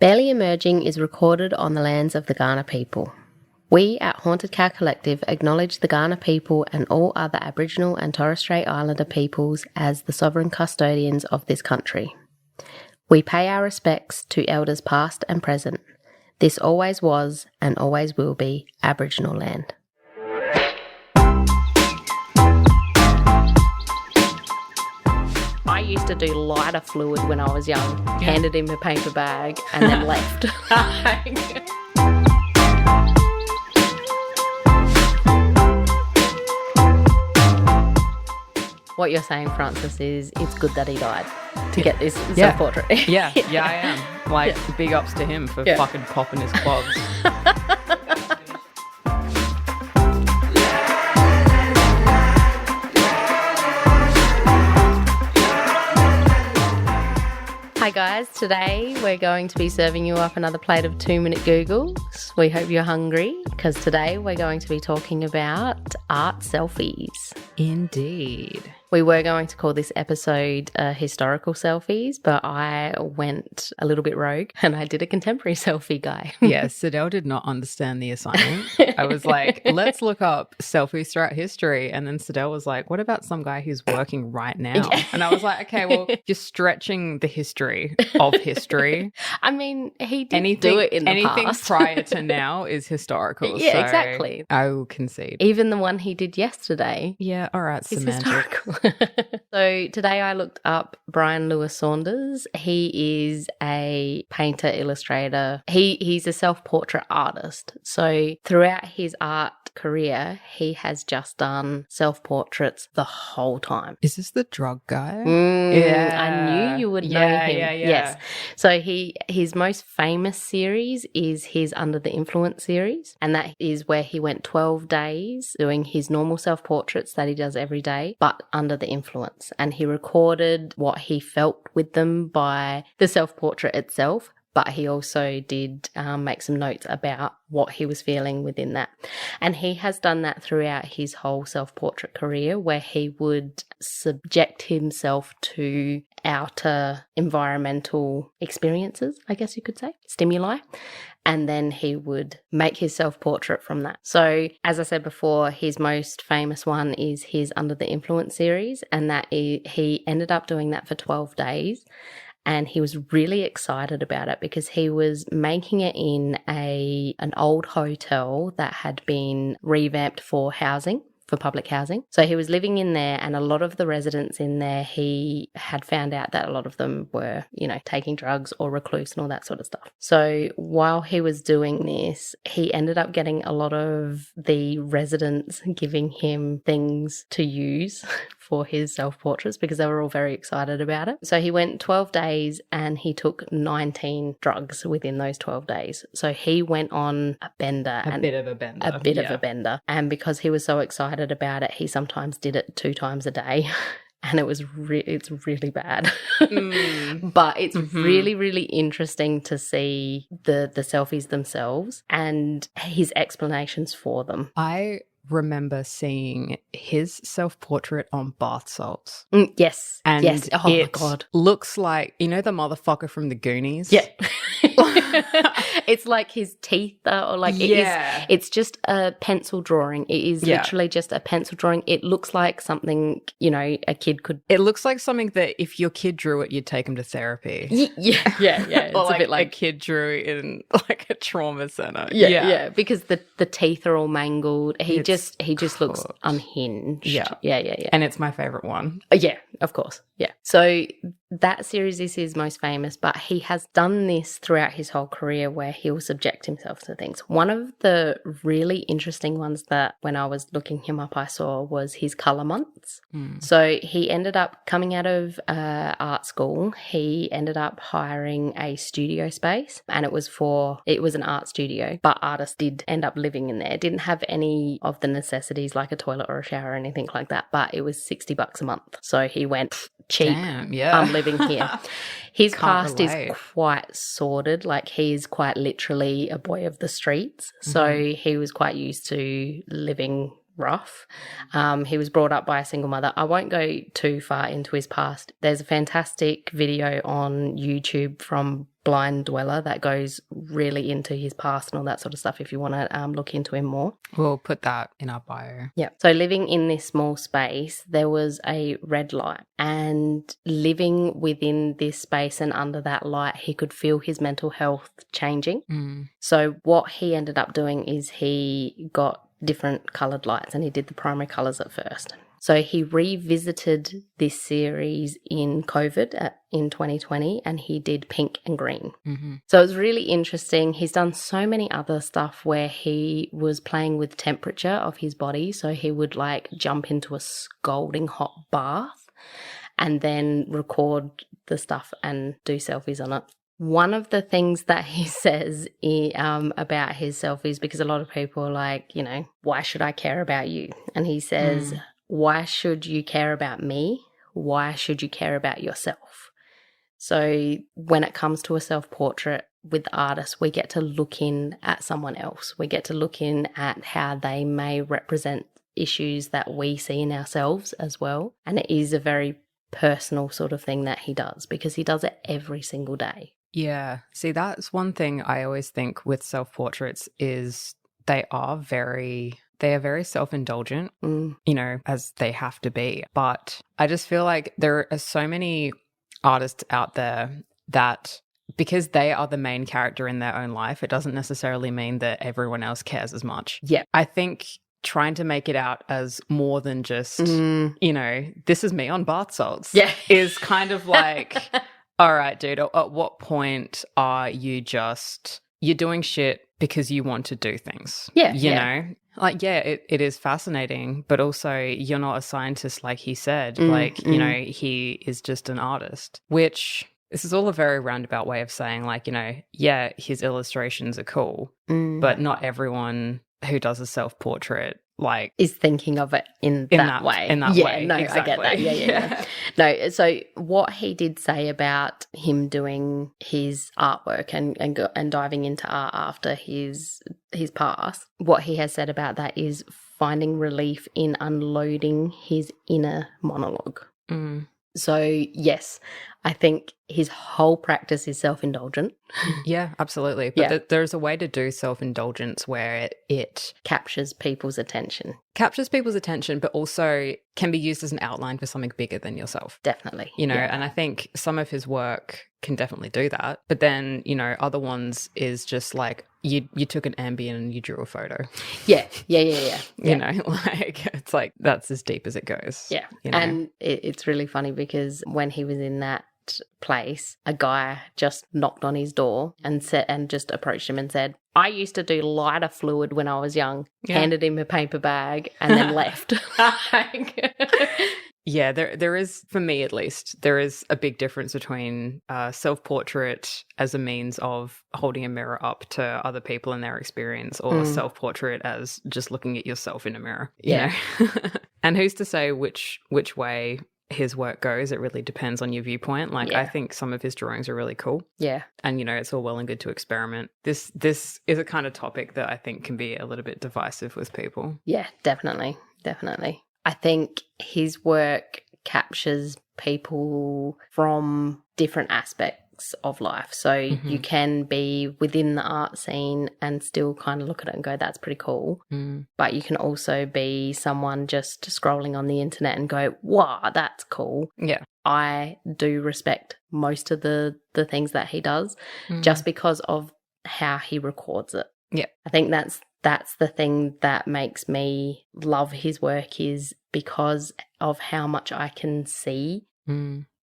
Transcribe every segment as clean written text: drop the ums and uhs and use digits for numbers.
Barely Emerging is recorded on the lands of the Kaurna people. We at Haunted Cow Collective acknowledge the Kaurna people and all other Aboriginal and Torres Strait Islander peoples as the sovereign custodians of this country. We pay our respects to elders past and present. This always was and always will be Aboriginal land. I used to do lighter fluid when I was young, handed him a paper bag and then left. What you're saying, Francis, is it's good that he died to get this self-portrait. Yeah, I am. Like, big ups to him for fucking popping his clogs. Hi guys, today we're going to be serving you up another plate of 2-minute Googles. We hope you're hungry because today we're going to be talking about art selfies. Indeed. We were going to call this episode Historical Selfies, but I went a little bit rogue and I did a contemporary selfie guy. Yeah, Sadell did not understand the assignment. I was like, let's look up selfies throughout history. And then Sadell was like, what about some guy who's working right now? Yeah. And I was like, okay, well, you're stretching the history of history. I mean, he did do it in the past. Anything prior to now is historical. Yeah, so exactly. I will concede. Even the one he did yesterday. Yeah, all right, semantic. Historical. So today I looked up Bryan Saunders. He is a painter, illustrator. He's a self-portrait artist. So throughout his art career, he has just done self-portraits the whole time. Is this the drug guy? Yeah. I knew you would know him. Yeah. Yes. So his most famous series is his Under the Influence series. And that is where he went 12 days doing his normal self-portraits that he does every day, but under the influence. And he recorded what he felt with them by the self-portrait itself. But he also did make some notes about what he was feeling within that. And he has done that throughout his whole self-portrait career, where he would subject himself to outer environmental experiences, I guess you could say, stimuli. And then he would make his self-portrait from that. So, as I said before, his most famous one is his Under the Influence series, and that he ended up doing that for 12 days. And he was really excited about it because he was making it in an old hotel that had been revamped for housing, for public housing. So he was living in there, and a lot of the residents in there, he had found out that a lot of them were, taking drugs or recluse and all that sort of stuff. So while he was doing this, he ended up getting a lot of the residents giving him things to use for his self-portraits because they were all very excited about it. So he went 12 days and he took 19 drugs within those 12 days. So he went on a bender. A bit of a bender. And because he was so excited about it, he sometimes did it 2 times a day. And it's really bad. But it's really, really interesting to see the selfies themselves and his explanations for them. I remember seeing his self-portrait on bath salts. Yes. And yes. Oh my God. Looks like, the motherfucker from the Goonies? Yeah. It's like his teeth or like it's just a pencil drawing. It is literally just a pencil drawing. It looks like something, a kid could. It looks like something that if your kid drew it, you'd take him to therapy. Yeah. It's or like a bit like a kid drew in like a trauma center. Yeah. Because the teeth are all mangled. He just looks unhinged. Yeah. And it's my favorite one. Yeah, of course. Yeah. So that series is his most famous, but he has done this throughout his whole career where he will subject himself to things. One of the really interesting ones that when I was looking him up I saw was his colour months. So he ended up coming out of art school. He ended up hiring a studio space, and it was an art studio, but artists did end up living in there. It didn't have any of the necessities like a toilet or a shower or anything like that, but it was $60 a month. So he went, cheap. Damn, yeah. I'm living here. His past relate. is quite sordid. Like, he's quite literally a boy of the streets. So he was quite used to living rough. He was brought up by a single mother. I won't go too far into his past. There's a fantastic video on YouTube from Blind Dweller that goes really into his past and all that sort of stuff if you want to look into him more. We'll put that in our bio. Yeah. So living in this small space, there was a red light, and living within this space and under that light, he could feel his mental health changing. So what he ended up doing is he got different coloured lights, and he did the primary colours at first. So he revisited this series in COVID in 2020, and he did pink and green. So it was really interesting. He's done so many other stuff where he was playing with temperature of his body. So he would like jump into a scalding hot bath and then record the stuff and do selfies on it. One of the things that he says about his selfies, because a lot of people are like, why should I care about you? And he says, why should you care about me? Why should you care about yourself? So when it comes to a self-portrait with artists, we get to look in at someone else. We get to look in at how they may represent issues that we see in ourselves as well. And it is a very personal sort of thing that he does, because he does it every single day. Yeah. See, that's one thing I always think with self-portraits is they are very self-indulgent, as they have to be. But I just feel like there are so many artists out there that because they are the main character in their own life, it doesn't necessarily mean that everyone else cares as much. Yeah. I think trying to make it out as more than just, this is me on bath salts is kind of like, all right, dude, at what point are you're doing shit because you want to do things? You know? Like, it is fascinating, but also you're not a scientist like he said. He is just an artist, which this is all a very roundabout way of saying, like, his illustrations are cool, but not everyone who does a self-portrait is thinking of it in that way. In that way. No, exactly. I get that. Yeah. No, so what he did say about him doing his artwork and diving into art after his past, what he has said about that is finding relief in unloading his inner monologue. So, yes, I think his whole practice is self-indulgent. Yeah, absolutely. But there's a way to do self-indulgence where it captures people's attention. But also can be used as an outline for something bigger than yourself. Definitely. And I think some of his work can definitely do that. But then, other ones is just like you took an ambient and you drew a photo. Yeah. It's like that's as deep as it goes. Yeah. And it's really funny because when he was in that place, a guy just knocked on his door and just approached him and said, I used to do lighter fluid when I was young, handed him a paper bag and then left. Yeah, there is, for me at least, there is a big difference between self-portrait as a means of holding a mirror up to other people and their experience, or self-portrait as just looking at yourself in a mirror. You know? And who's to say which way his work goes? It really depends on your viewpoint. I think some of his drawings are really cool. Yeah. And, it's all well and good to experiment. This is a kind of topic that I think can be a little bit divisive with people. Yeah, definitely. I think his work captures people from different aspects of life. So you can be within the art scene and still kind of look at it and go, that's pretty cool. But you can also be someone just scrolling on the internet and go, wow, that's cool. Yeah. I do respect most of the things that he does just because of how he records it. Yeah. I think that's the thing that makes me love his work, is because of how much I can see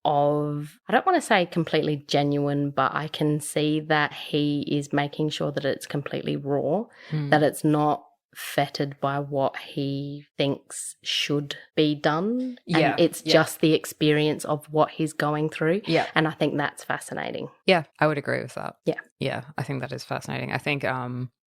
of, I don't want to say completely genuine, but I can see that he is making sure that it's completely raw, that it's not fettered by what he thinks should be done. Yeah. And it's just the experience of what he's going through. Yeah. And I think that's fascinating. Yeah, I would agree with that. Yeah. Yeah, I think that is fascinating. I think,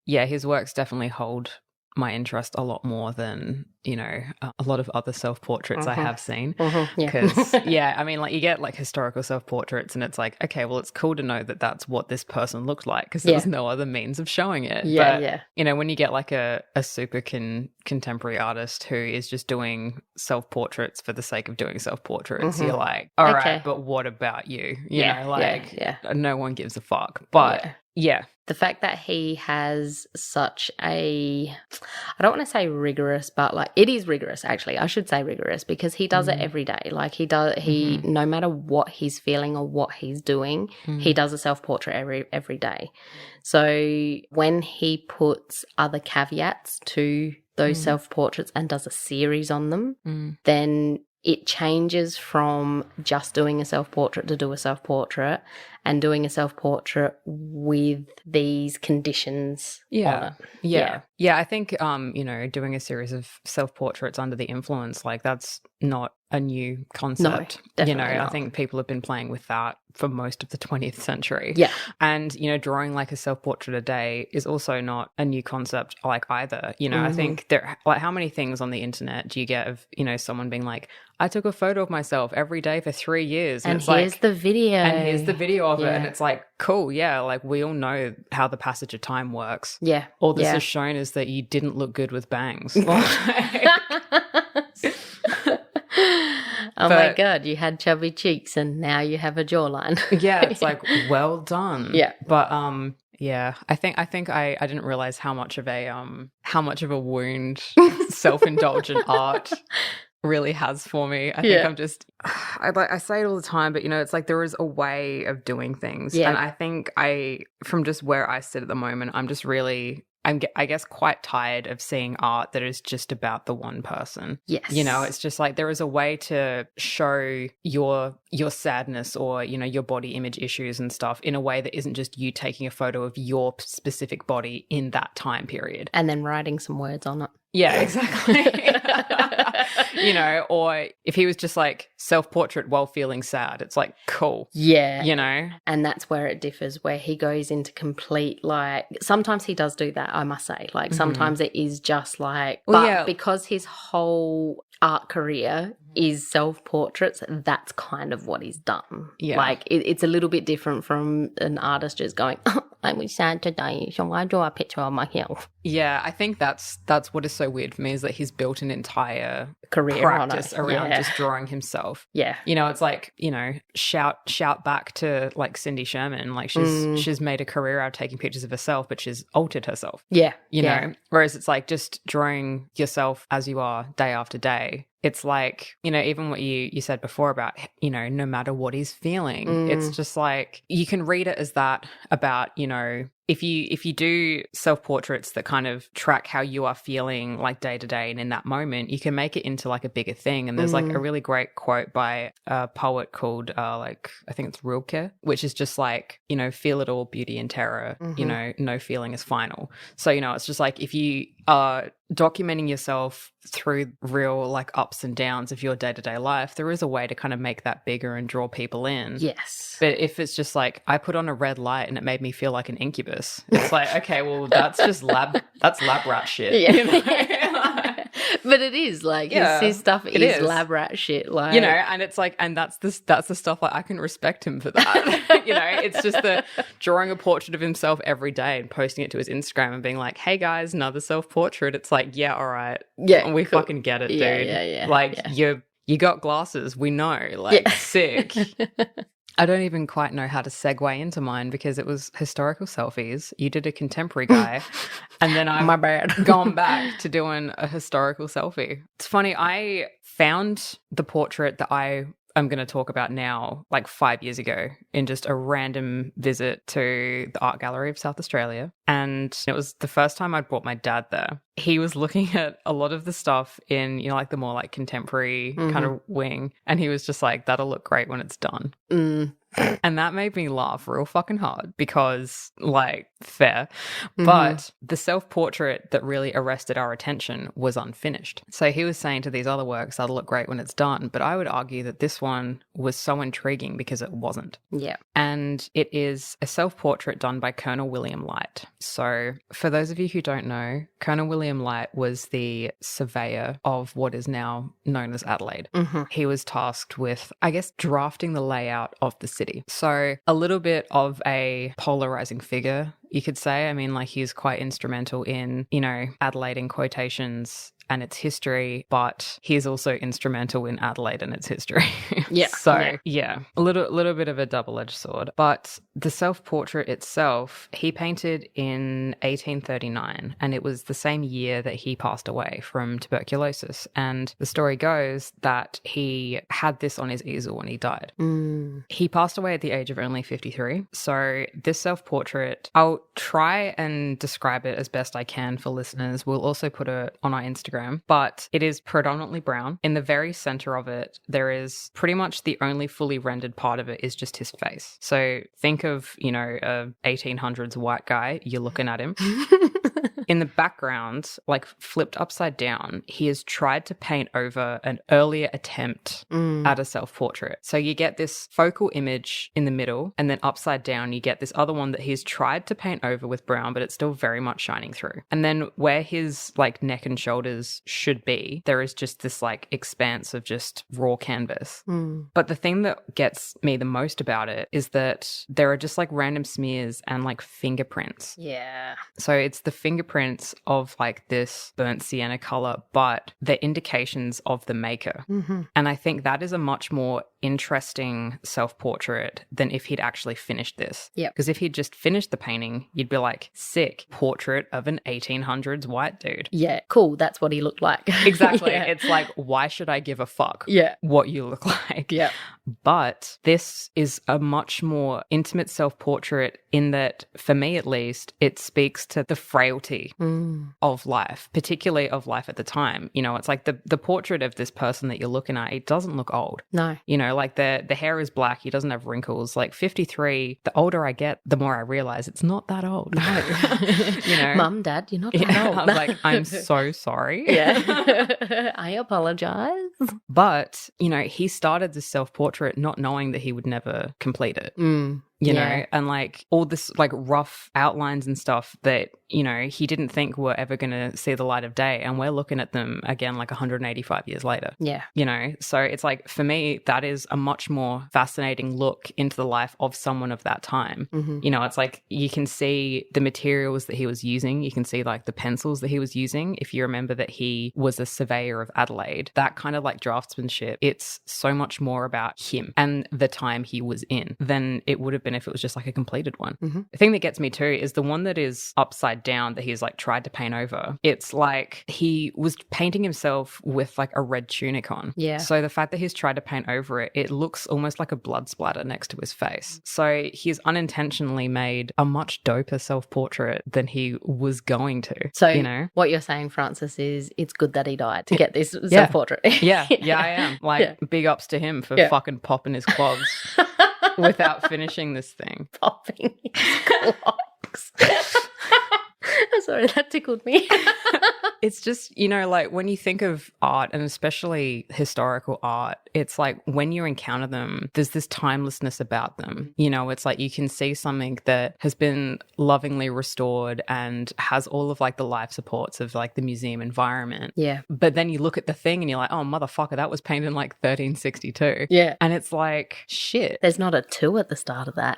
his works definitely hold my interest a lot more than you know, a lot of other self-portraits I have seen. Yeah. Because, yeah, I mean, like you get like historical self-portraits and it's like, okay, well, it's cool to know that that's what this person looked like because there was no other means of showing it. Yeah, but, yeah. you know, when you get like a super contemporary artist who is just doing self-portraits for the sake of doing self-portraits, you're like, all right, but what about you? You know, like no one gives a fuck. But yeah. The fact that he has such I don't want to say rigorous, but like it is rigorous actually. I should say rigorous because he does it every day. Like he no matter what he's feeling or what he's doing, he does a self-portrait every day. So when he puts other caveats to those self-portraits and does a series on them, then it changes from just doing a self-portrait to do a self-portrait and doing a self-portrait with these conditions on it. Yeah, I think, you know, doing a series of self-portraits under the influence, like that's not a new concept. No, you know, not. I think people have been playing with that for most of the 20th century. Yeah. And, you know, drawing like a self-portrait a day is also not a new concept like either. You know, I think there, like how many things on the internet do you get of, you know, someone being like, I took a photo of myself every day for 3 years. And it's here's like, the video. And here's the video of it. And it's like, cool, yeah, like we all know how the passage of time works. Yeah. All this has shown is that you didn't look good with bangs. Oh my God, you had chubby cheeks and now you have a jawline. Yeah, it's like, well done. Yeah. But yeah, I think I didn't realize how much of a wound self-indulgent art really has for me. I think I'm just I say it all the time, but you know, it's like there is a way of doing things. And I think from just where I sit at the moment, I'm just really I guess quite tired of seeing art that is just about the one person. Yes. You know, it's just like there is a way to show your sadness or, you know, your body image issues and stuff in a way that isn't just you taking a photo of your specific body in that time period. And then writing some words on it. Yeah, exactly. You know, or if he was just like self-portrait while feeling sad, it's like, cool. Yeah. You know? And that's where it differs, where he goes into complete, like, sometimes he does do that, I must say. Like, sometimes it is just like, because his whole art career is self-portraits, that's kind of what he's done. Yeah. Like, it's a little bit different from an artist just going, oh, I was sad today, so I draw a picture of myself. Yeah, I think that's what is so weird for me is that he's built an entire career practice around just drawing himself. Yeah. You know, it's like, you know, shout back to like Cindy Sherman. Like she's made a career out of taking pictures of herself, but she's altered herself. Yeah. You know? Whereas it's like just drawing yourself as you are day after day. It's like, you know, even what you said before about, you know, no matter what he's feeling, it's just like you can read it as that about, you know, if you do self-portraits that kind of track how you are feeling like day to day and in that moment, you can make it into like a bigger thing. And there's like a really great quote by a poet called like, I think it's Rilke, which is just like, you know, feel it all, beauty and terror, you know, no feeling is final. So, you know, it's just like if you are documenting yourself through real like ups and downs of your day-to-day life, there is a way to kind of make that bigger and draw people in. Yes. But if it's just like I put on a red light and it made me feel like an incubus, it's like, okay, well that's just lab rat shit. Yeah. You know? But it is like his stuff is lab rat shit, like, you know, and it's like, and that's the stuff like I can respect him for that. You know, it's just the drawing a portrait of himself every day and posting it to his Instagram and being like, hey guys, another self-portrait. It's like, yeah, all right, yeah, we fucking get it, dude. Yeah. Like you got glasses, we know, like sick. I don't even quite know how to segue into mine because it was historical selfies. You did a contemporary guy, and then My bad. gone back to doing a historical selfie. It's funny, I found the portrait that I'm going to talk about now like 5 years ago in just a random visit to the Art Gallery of South Australia. And it was the first time I'd brought my dad there. He was looking at a lot of the stuff in, you know, like the more like contemporary kind of wing. And he was just like, that'll look great when it's done. And that made me laugh real fucking hard because, like, fair. Mm-hmm. But the self-portrait that really arrested our attention was unfinished. So he was saying to these other works, that'll look great when it's done. But I would argue that this one was so intriguing because it wasn't. Yeah. And it is a self-portrait done by Colonel William Light. So for those of you who don't know, Colonel William Light was the surveyor of what is now known as Adelaide. Mm-hmm. He was tasked with, I guess, drafting the layout of the city. So a little bit of a polarizing figure, you could say. I mean, like, he's quite instrumental in, you know, Adelaide in quotations and its history, but he's also instrumental in Adelaide and its history. Yeah. So yeah, a little bit of a double-edged sword. But the self-portrait itself, he painted in 1839, and it was the same year that he passed away from tuberculosis. And the story goes that he had this on his easel when he died. He passed away at the age of only 53. So this self-portrait, I'll try and describe it as best I can for listeners. We'll also put it on our Instagram. But it is predominantly brown. In the very center of it, there is pretty much the only fully rendered part of it is just his face. So think of, you know, a 1800s white guy, you're looking at him. In the background, like flipped upside down, he has tried to paint over an earlier attempt at a self-portrait. So you get this focal image in the middle, and then upside down, you get this other one that he's tried to paint over with brown, but it's still very much shining through. And then where his like neck and shoulders should be, there is just this like expanse of just raw canvas. But the thing that gets me the most about it is that there are just like random smears and like fingerprints. Yeah. So it's the fingerprints of like this burnt sienna color, but they're indications of the maker. And I think that is a much more interesting self-portrait than if he'd actually finished this. Yep. Because if he'd just finished the painting, you'd be like, sick, portrait of an 1800s white dude. Yeah, cool. That's what he looked like. Exactly. Yeah. It's like, why should I give a fuck Yeah. what you look like? Yeah. But this is a much more intimate self-portrait in that, for me at least, it speaks to the frailty of life, particularly of life at the time. You know, it's like the portrait of this person that you're looking at, it doesn't look old. No. You know, like the hair is black, he doesn't have wrinkles. Like 53, the older I get, the more I realize it's not that old. No. You know? Mum, Dad, you're not that Yeah, old. I was like, I'm so sorry. Yeah. I apologize. But, you know, he started this self-portrait not knowing that he would never complete it. You know, and like all this like rough outlines and stuff that, you know, he didn't think were ever going to see the light of day. And we're looking at them again like 185 years later. Yeah. You know, so it's like, for me, that is a much more fascinating look into the life of someone of that time. You know, it's like you can see the materials that he was using. You can see like the pencils that he was using. If you remember that he was a surveyor of Adelaide, that kind of like draftsmanship, it's so much more about him and the time he was in than it would have been if it was just like a completed one. The thing that gets me too is the one that is upside down that he's like tried to paint over. It's like he was painting himself with like a red tunic on. Yeah. So the fact that he's tried to paint over it, it looks almost like a blood splatter next to his face. So he's unintentionally made a much doper self-portrait than he was going to. So, you know, what you're saying, Francis, is it's good that he died to get this self-portrait. yeah, I am. Like, big ups to him for fucking popping his clogs without finishing this thing. Popping his clocks. I'm sorry, that tickled me. It's just, you know, like when you think of art and especially historical art, it's like when you encounter them, there's this timelessness about them. You know, it's like you can see something that has been lovingly restored and has all of like the life supports of like the museum environment. Yeah. But then you look at the thing and you're like, oh, motherfucker, that was painted in like 1362. Yeah. And it's like, shit. There's not a 2 at the start of that.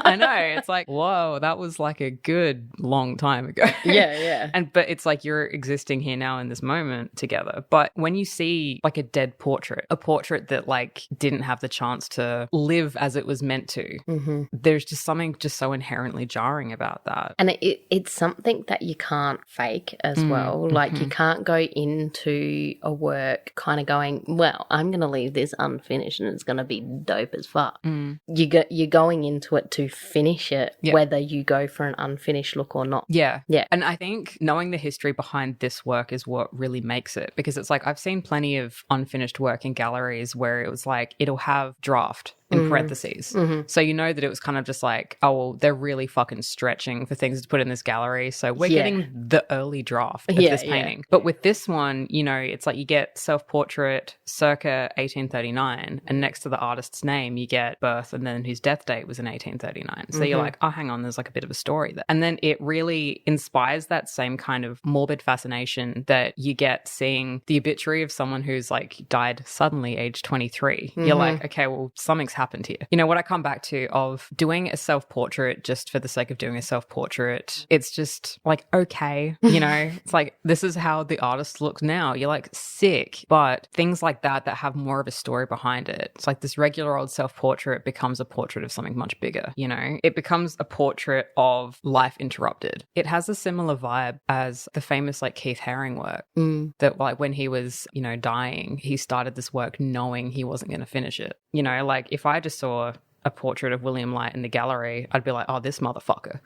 I know. It's like, whoa, that was like a good long time ago. Yeah. But it's like you're existing here now in this moment together. But when you see like a dead portrait, a portrait that like didn't have the chance to live as it was meant to, there's just something just so inherently jarring about that. And it's something that you can't fake as well. Like you can't go into a work kind of going, well, I'm going to leave this unfinished and it's going to be dope as fuck. You're going into it to finish it, whether you go for an unfinished look or not. Yeah. Yeah. And I think knowing the history behind this work is what really makes it, because it's like I've seen plenty of unfinished work in galleries where it was like it'll have draft in parentheses. So you know that it was kind of just like, oh, well, they're really fucking stretching for things to put in this gallery. So we're getting the early draft of this painting. But with this one, you know, it's like you get self-portrait circa 1839, and next to the artist's name, you get birth and then his death date was in 1839. So you're like, oh, hang on, there's like a bit of a story there. And then it really inspires that same kind of morbid fascination that you get seeing the obituary of someone who's like died suddenly aged 23. You're like, okay, well, something's happened here. You know, what I come back to of doing a self-portrait just for the sake of doing a self-portrait, it's just like, okay, you know, it's like, this is how the artist looks now. You're like, sick. But things like that have more of a story behind it. It's like this regular old self-portrait becomes a portrait of something much bigger, you know? It becomes a portrait of life interrupted. It has a similar vibe as the famous like Keith Haring work that like when he was, you know, dying, he started this work knowing he wasn't going to finish it. You know, like if I just saw a portrait of William Light in the gallery, I'd be like, oh, this motherfucker.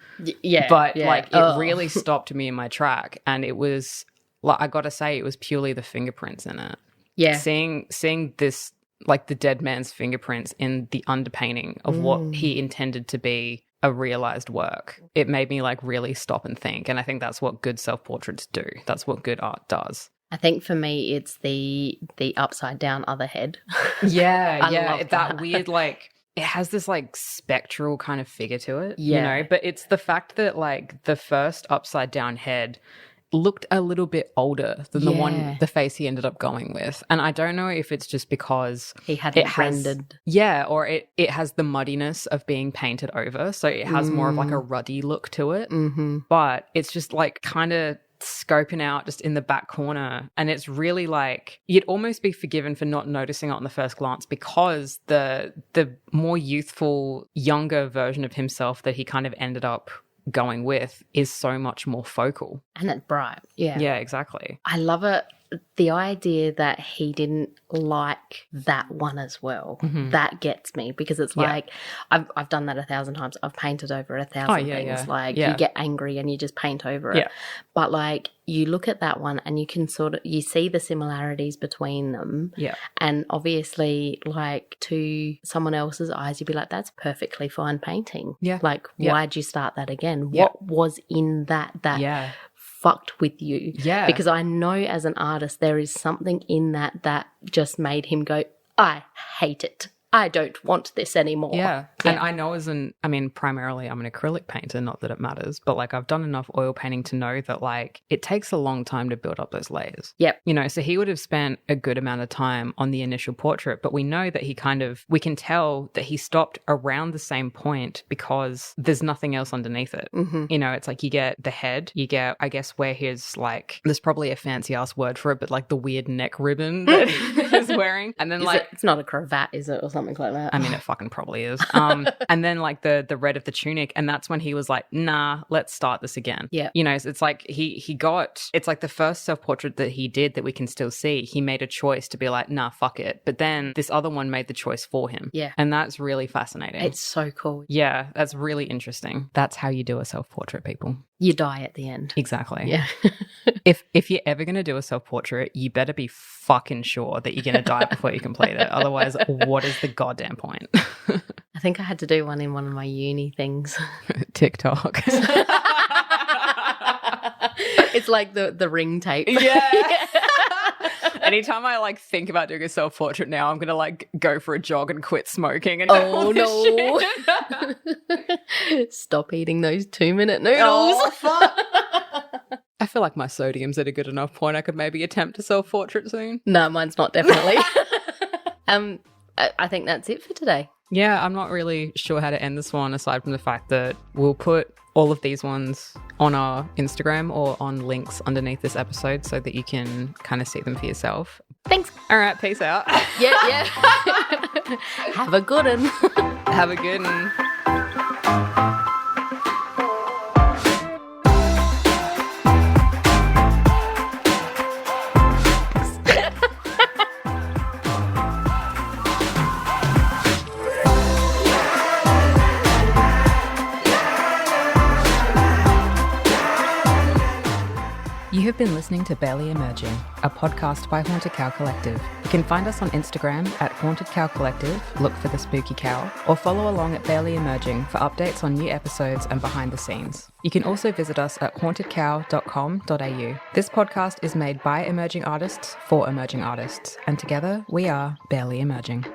But like it really stopped me in my track. And it was like, I got to say, it was purely the fingerprints in it. Yeah. Seeing this, like the dead man's fingerprints in the underpainting of what he intended to be a realized work, it made me like really stop and think. And I think that's what good self-portraits do. That's what good art does. I think for me, it's the upside down other head. Yeah, that weird, like, it has this like spectral kind of figure to it, you know, but it's the fact that like the first upside down head looked a little bit older than the face he ended up going with. And I don't know if it's just because he hadn't rendered. Yeah, or it has the muddiness of being painted over. So it has more of like a ruddy look to it. But it's just like kind of scoping out just in the back corner, and it's really like you'd almost be forgiven for not noticing it on the first glance, because the more youthful, younger version of himself that he kind of ended up going with is so much more focal. And it's bright. Yeah, exactly. I love it. The idea that he didn't like that one as well, that gets me, because it's like, I've done that 1,000 times. I've painted over 1,000 things. Like you get angry and you just paint over it. But like you look at that one and you can you see the similarities between them. Yeah. And obviously like to someone else's eyes, you'd be like, that's perfectly fine painting. Yeah. Like why'd you start that again? What was in that fucked with you? Yeah. Because I know as an artist there is something in that just made him go, I hate it. I don't want this anymore. Yeah. And I know primarily I'm an acrylic painter, not that it matters, but like I've done enough oil painting to know that like it takes a long time to build up those layers. Yep. You know, so he would have spent a good amount of time on the initial portrait, but we know that we can tell that he stopped around the same point because there's nothing else underneath it. You know, it's like you get the head, you get, I guess, where his like, there's probably a fancy ass word for it, but like the weird neck ribbon that he's wearing. And then it's not a cravat, is it, or something like that? I mean, it fucking probably is. And then like the red of the tunic, and that's when he was like, nah, let's start this again. Yeah. You know, it's like it's like the first self-portrait that he did that we can still see, he made a choice to be like, nah, fuck it. But then this other one made the choice for him. Yeah. And that's really fascinating. It's so cool. Yeah, that's really interesting. That's how you do a self-portrait, people. You die at the end. Exactly. Yeah. If you're ever going to do a self-portrait, you better be fucking sure that you're going to die before you complete it. Otherwise, what is the goddamn point? I think I had to do one in one of my uni things. TikTok. It's like the ring tape. Yeah. Anytime I like think about doing a self-portrait now, I'm going to like go for a jog and quit smoking. And oh no. Stop eating those 2-minute noodles. Oh, fuck. I feel like my sodium's at a good enough point. I could maybe attempt a self-portrait soon. No, mine's not, definitely. I think that's it for today. Yeah, I'm not really sure how to end this one aside from the fact that we'll put all of these ones on our Instagram or on links underneath this episode so that you can kind of see them for yourself. Thanks. All right, peace out. Yeah. Have a good one. Have a good one. You have been listening to Barely Emerging, a podcast by Haunted Cow Collective. can find us on Instagram at Haunted Cow Collective, look for the spooky cow, or follow along at Barely Emerging for updates on new episodes and behind the scenes. You can also visit us at hauntedcow.com.au. This podcast is made by emerging artists for emerging artists, and together we are Barely Emerging.